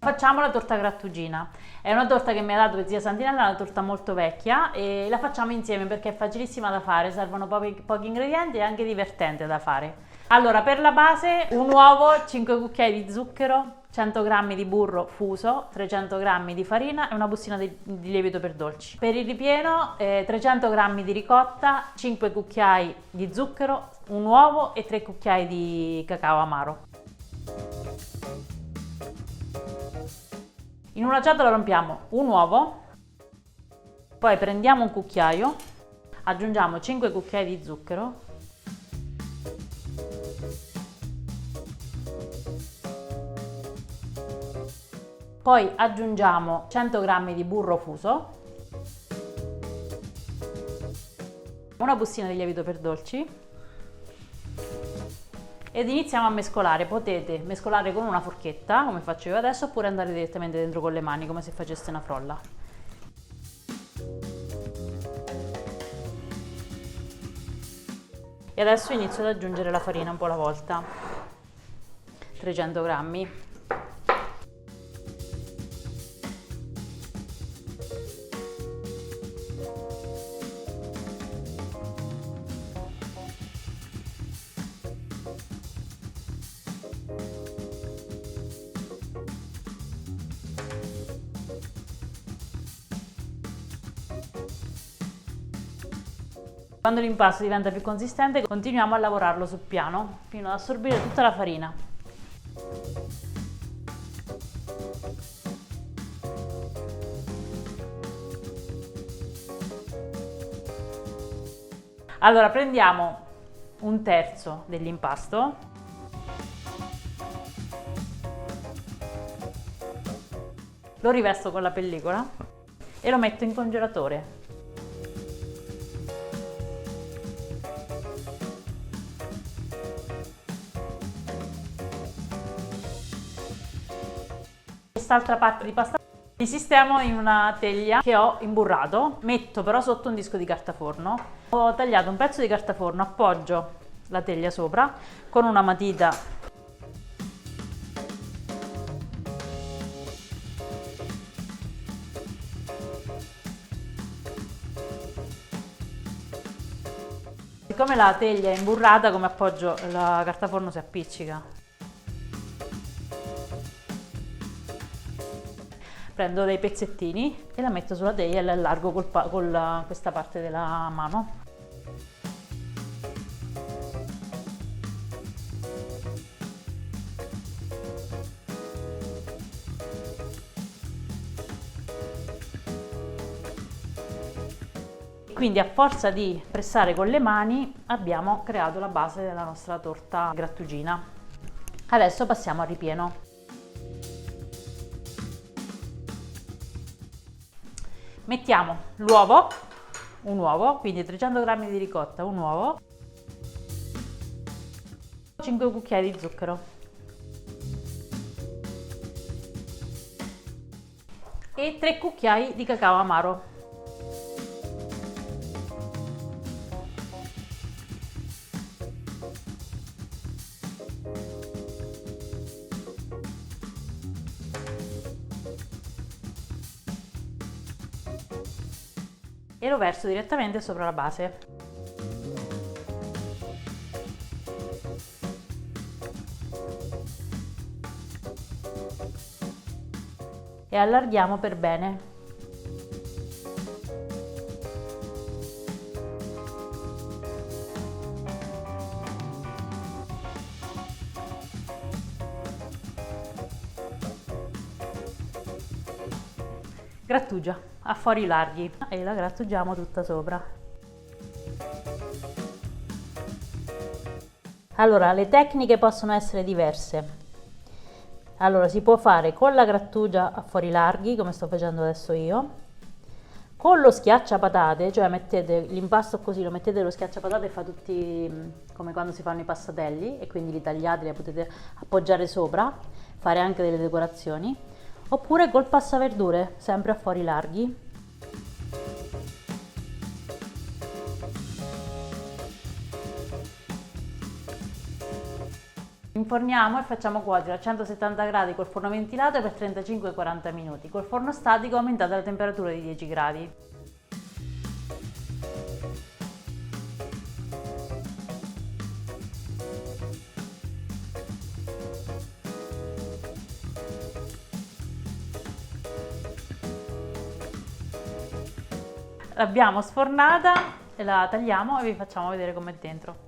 Facciamo la torta grattugina. È una torta che mi ha dato zia Santinella, una torta molto vecchia, e la facciamo insieme perché è facilissima da fare, servono pochi ingredienti e anche divertente da fare. Allora, per la base un uovo, 5 cucchiai di zucchero, 100 g di burro fuso, 300 g di farina e una bustina di lievito per dolci. Per il ripieno 300 g di ricotta, 5 cucchiai di zucchero, un uovo e 3 cucchiai di cacao amaro. In una ciotola rompiamo un uovo, poi prendiamo un cucchiaio, aggiungiamo 5 cucchiai di zucchero, poi aggiungiamo 100 g di burro fuso, una bustina di lievito per dolci ed iniziamo a mescolare. Potete mescolare con una forchetta come faccio io adesso, oppure andare direttamente dentro con le mani come se faceste una frolla. E adesso inizio ad aggiungere la farina un po' alla volta, 300 grammi. Quando l'impasto diventa più consistente, continuiamo a lavorarlo sul piano fino ad assorbire tutta la farina. Allora, prendiamo un terzo dell'impasto, lo rivesto con la pellicola e lo metto in congelatore. Quest'altra parte di pasta li sistemo in una teglia che ho imburrato, metto però sotto un disco di carta forno. Ho tagliato un pezzo di carta forno, appoggio la teglia sopra con una matita siccome la teglia è imburrata, come appoggio la carta forno si appiccica. Prendo dei pezzettini e la metto sulla teglia e la allargo con questa parte della mano. Quindi a forza di pressare con le mani abbiamo creato la base della nostra torta grattugina. Adesso passiamo al ripieno. Mettiamo l'uovo, un uovo, quindi 300 g di ricotta, un uovo, 5 cucchiai di zucchero e 3 cucchiai di cacao amaro. E lo verso direttamente sopra la base. E allarghiamo per bene. Grattugia a fori larghi e la grattugiamo tutta sopra. Allora, le tecniche possono essere diverse. Allora, si può fare con la grattugia a fori larghi, come sto facendo adesso io, con lo schiacciapatate, cioè mettete l'impasto così, lo mettete lo schiacciapatate e fa tutti come quando si fanno i passatelli, e quindi li tagliate, li potete appoggiare sopra, fare anche delle decorazioni. Oppure col passaverdure, sempre a fori larghi. Inforniamo e facciamo cuocere a 170 gradi col forno ventilato per 35-40 minuti. Col forno statico aumentate la temperatura di 10 gradi. L'abbiamo sfornata e la tagliamo e vi facciamo vedere com'è dentro.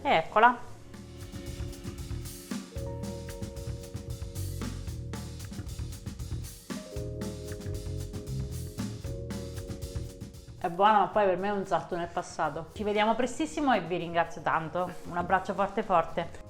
E eccola. È buona, ma poi per me è un salto nel passato. Ci vediamo prestissimo e vi ringrazio tanto. Un abbraccio forte forte.